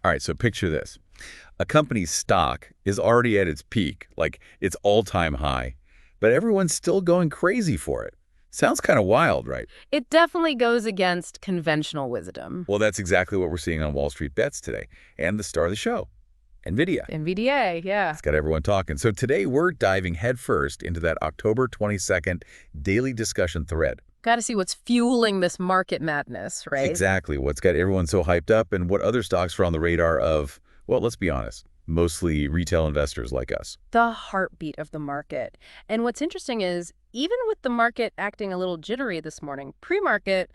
All right, so picture this. A company's stock is already at its peak, like its all-time high, but everyone's still going crazy for it. Sounds kind of wild, right? It definitely goes against conventional wisdom. Well, that's exactly what we're seeing on Wall Street Bets today. And the star of the show, NVIDIA. NVDA, yeah. It's got everyone talking. So today we're diving headfirst into that October 22nd daily discussion thread. Got to see what's fueling this market madness, right? Exactly. What's got everyone so hyped up and what other stocks are on the radar of, well, let's be honest, mostly retail investors like us. The heartbeat of the market. And what's interesting is, even with the market acting a little jittery this morning, pre-market,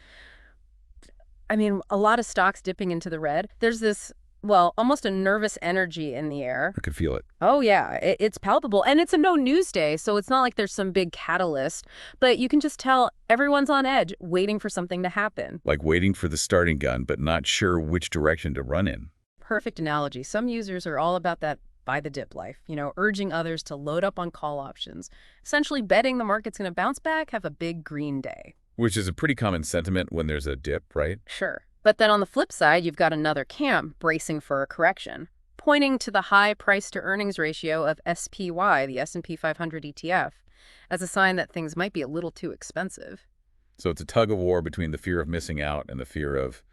I mean, a lot of stocks dipping into the red. There's this, well, almost a nervous energy in the air. I could feel it. Oh, yeah, it's palpable. And it's a no-news day, so it's not like there's some big catalyst. But you can just tell everyone's on edge, waiting for something to happen. Like waiting for the starting gun, but not sure which direction to run in. Perfect analogy. Some users are all about that buy the dip life, urging others to load up on call options, essentially betting the market's going to bounce back, have a big green day. Which is a pretty common sentiment when there's a dip, right? Sure. But then on the flip side, you've got another camp bracing for a correction, pointing to the high price-to-earnings ratio of SPY, the S&P 500 ETF, as a sign that things might be a little too expensive. So it's a tug of war between the fear of missing out and the fear of,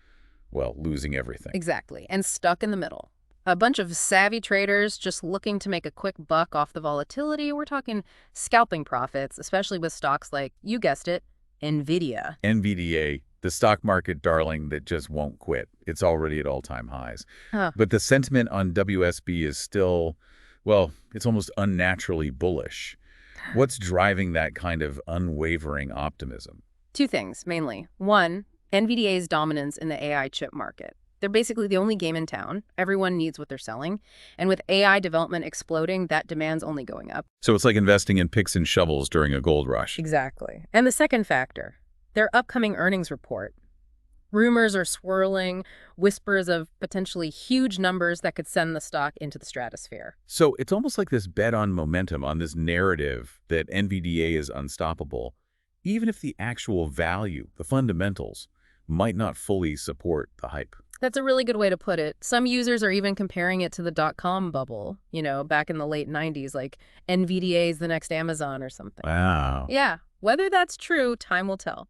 well, losing everything. Exactly, and stuck in the middle. A bunch of savvy traders just looking to make a quick buck off the volatility. We're talking scalping profits, especially with stocks like, you guessed it, NVIDIA. NVDA, the stock market darling that just won't quit. It's already at all-time highs. Huh. But the sentiment on WSB is still, well, it's almost unnaturally bullish. What's driving that kind of unwavering optimism? Two things, mainly. One, NVDA's dominance in the AI chip market. They're basically the only game in town. Everyone needs what they're selling. And with AI development exploding, that demand's only going up. So it's like investing in picks and shovels during a gold rush. Exactly. And the second factor, their upcoming earnings report. Rumors are swirling, whispers of potentially huge numbers that could send the stock into the stratosphere. So it's almost like this bet on momentum, on this narrative that NVDA is unstoppable, even if the actual value, the fundamentals, might not fully support the hype. That's a really good way to put it. Some users are even comparing it to the dot-com bubble, back in the late 90s, like NVDA is the next Amazon or something. Wow. Yeah, whether that's true, time will tell.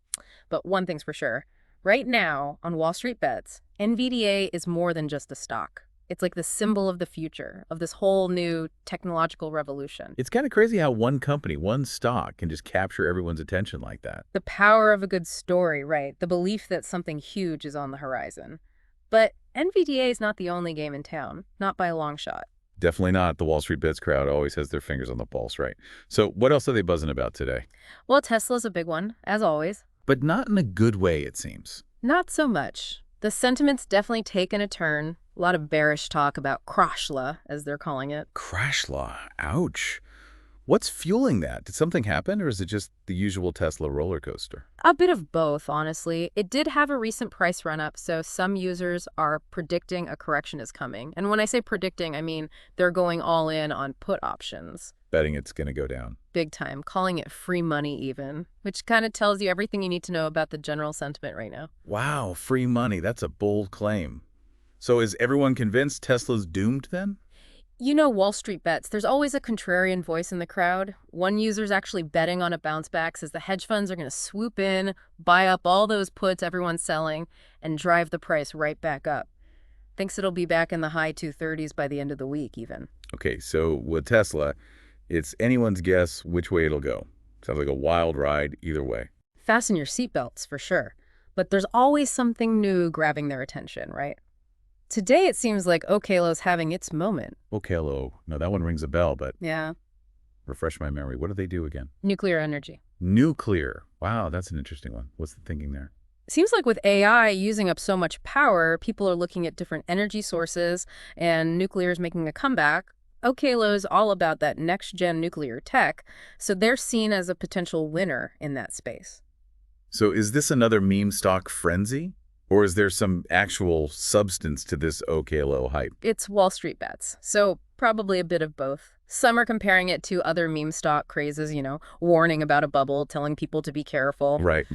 But one thing's for sure. Right now, on Wall Street Bets, NVDA is more than just a stock. It's like the symbol of the future, of this whole new technological revolution. It's kind of crazy how one company, one stock, can just capture everyone's attention like that. The power of a good story, right? The belief that something huge is on the horizon. But NVDA is not the only game in town, not by a long shot. Definitely not. The Wall Street Bets crowd always has their fingers on the pulse, right? So what else are they buzzing about today? Well, Tesla's a big one, as always. But not in a good way, it seems. Not so much. The sentiment's definitely taken a turn. A lot of bearish talk about crashla, as they're calling it. Crashla. Ouch. What's fueling that? Did something happen, or is it just the usual Tesla roller coaster? A bit of both, honestly. It did have a recent price run-up, so some users are predicting a correction is coming. And when I say predicting, I mean they're going all in on put options. Betting it's going to go down. Big time, calling it free money even, which kind of tells you everything you need to know about the general sentiment right now. Wow, free money. That's a bold claim. So is everyone convinced Tesla's doomed then? Wall Street Bets, there's always a contrarian voice in the crowd. One user's actually betting on a bounce back, says the hedge funds are going to swoop in, buy up all those puts everyone's selling, and drive the price right back up. Thinks it'll be back in the high 230s by the end of the week even. Okay, so with Tesla, it's anyone's guess which way it'll go. Sounds like a wild ride either way. Fasten your seatbelts, for sure. But there's always something new grabbing their attention, right? Today, it seems like Oklo's having its moment. Oklo. No, that one rings a bell, but Yeah. refresh my memory. What do they do again? Nuclear energy. Nuclear. Wow, that's an interesting one. What's the thinking there? Seems like with AI using up so much power, people are looking at different energy sources, and nuclear is making a comeback. Oklo's all about that next-gen nuclear tech, so they're seen as a potential winner in that space. So is this another meme stock frenzy? Or is there some actual substance to this Oklo hype? It's Wall Street Bets, so probably a bit of both. Some are comparing it to other meme stock crazes, warning about a bubble, telling people to be careful. Right.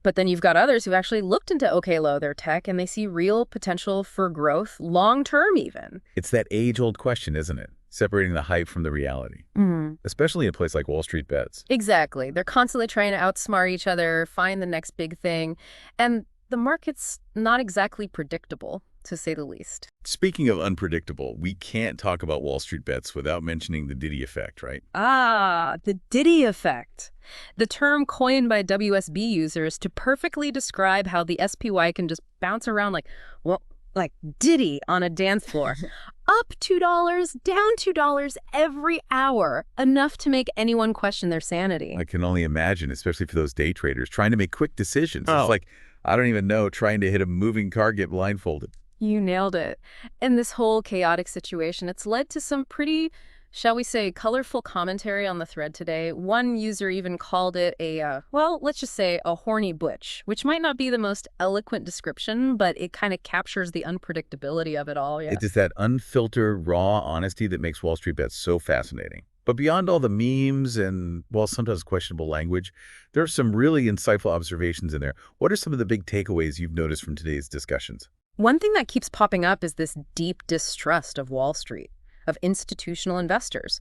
But then you've got others who actually looked into okay low their tech and they see real potential for growth long term even. It's that age-old question, isn't it? Separating the hype from the reality, especially in a place like WallStreetBets. Exactly. They're constantly trying to outsmart each other, find the next big thing. And the market's not exactly predictable, to say the least. Speaking of unpredictable, we can't talk about WallStreetBets without mentioning the Diddy effect, right? Ah, the Diddy effect. The term coined by WSB users to perfectly describe how the SPY can just bounce around like Diddy on a dance floor. Up $2, down $2 every hour, enough to make anyone question their sanity. I can only imagine, especially for those day traders trying to make quick decisions. Oh. It's like, I don't even know, trying to hit a moving target blindfolded. You nailed it. And this whole chaotic situation, it's led to some pretty, shall we say, colorful commentary on the thread today. One user even called it well, let's just say a horny butch, which might not be the most eloquent description, but it kind of captures the unpredictability of it all. Yeah. It is that unfiltered, raw honesty that makes WallStreetBets so fascinating. But beyond all the memes and, well, sometimes questionable language, there are some really insightful observations in there. What are some of the big takeaways you've noticed from today's discussions? One thing that keeps popping up is this deep distrust of Wall Street, of institutional investors.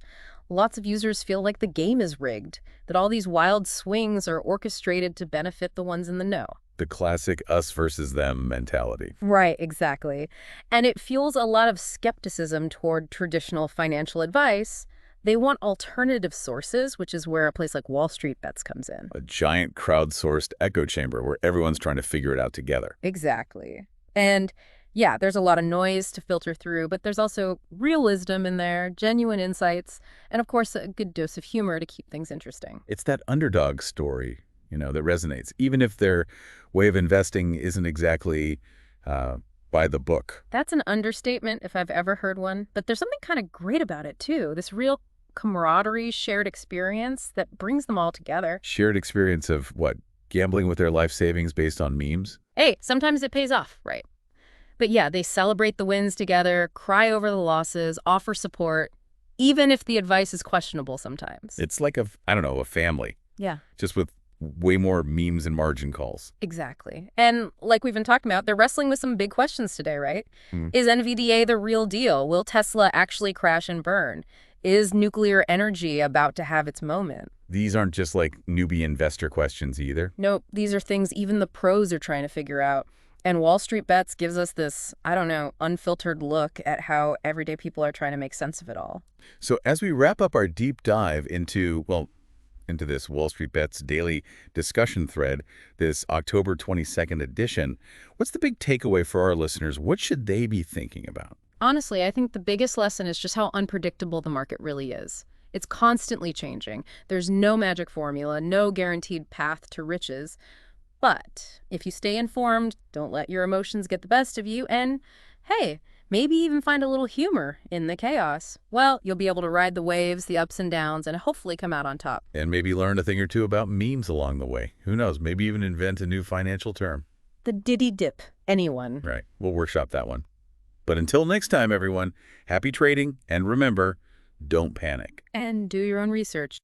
Lots of users feel like the game is rigged, that all these wild swings are orchestrated to benefit the ones in the know. The classic us versus them mentality. Right, exactly. And it fuels a lot of skepticism toward traditional financial advice. They want alternative sources, which is where a place like WallStreetBets comes in. A giant crowdsourced echo chamber where everyone's trying to figure it out together. Exactly. And yeah, there's a lot of noise to filter through, but there's also real wisdom in there, genuine insights, and of course, a good dose of humor to keep things interesting. It's that underdog story, that resonates, even if their way of investing isn't exactly by the book. That's an understatement if I've ever heard one, but there's something kind of great about it, too. This real camaraderie, shared experience that brings them all together. Shared experience of what? Gambling with their life savings based on memes? Hey, sometimes it pays off, right? But yeah, they celebrate the wins together, cry over the losses, offer support, even if the advice is questionable sometimes. It's like a family. Yeah. Just with way more memes and margin calls. Exactly. And like we've been talking about, they're wrestling with some big questions today, right? Is NVDA the real deal? Will Tesla actually crash and burn? Is nuclear energy about to have its moment? These aren't just like newbie investor questions either. Nope. These are things even the pros are trying to figure out. And WallStreetBets gives us this, unfiltered look at how everyday people are trying to make sense of it all. So as we wrap up our deep dive into this WallStreetBets daily discussion thread, this October 22nd edition, what's the big takeaway for our listeners? What should they be thinking about? Honestly, I think the biggest lesson is just how unpredictable the market really is. It's constantly changing. There's no magic formula, no guaranteed path to riches. But if you stay informed, don't let your emotions get the best of you, and hey, maybe even find a little humor in the chaos, well, you'll be able to ride the waves, the ups and downs, and hopefully come out on top. And maybe learn a thing or two about memes along the way. Who knows? Maybe even invent a new financial term. The Diddy dip. Anyone. Right. We'll workshop that one. But until next time, everyone, happy trading, and remember, don't panic. And do your own research.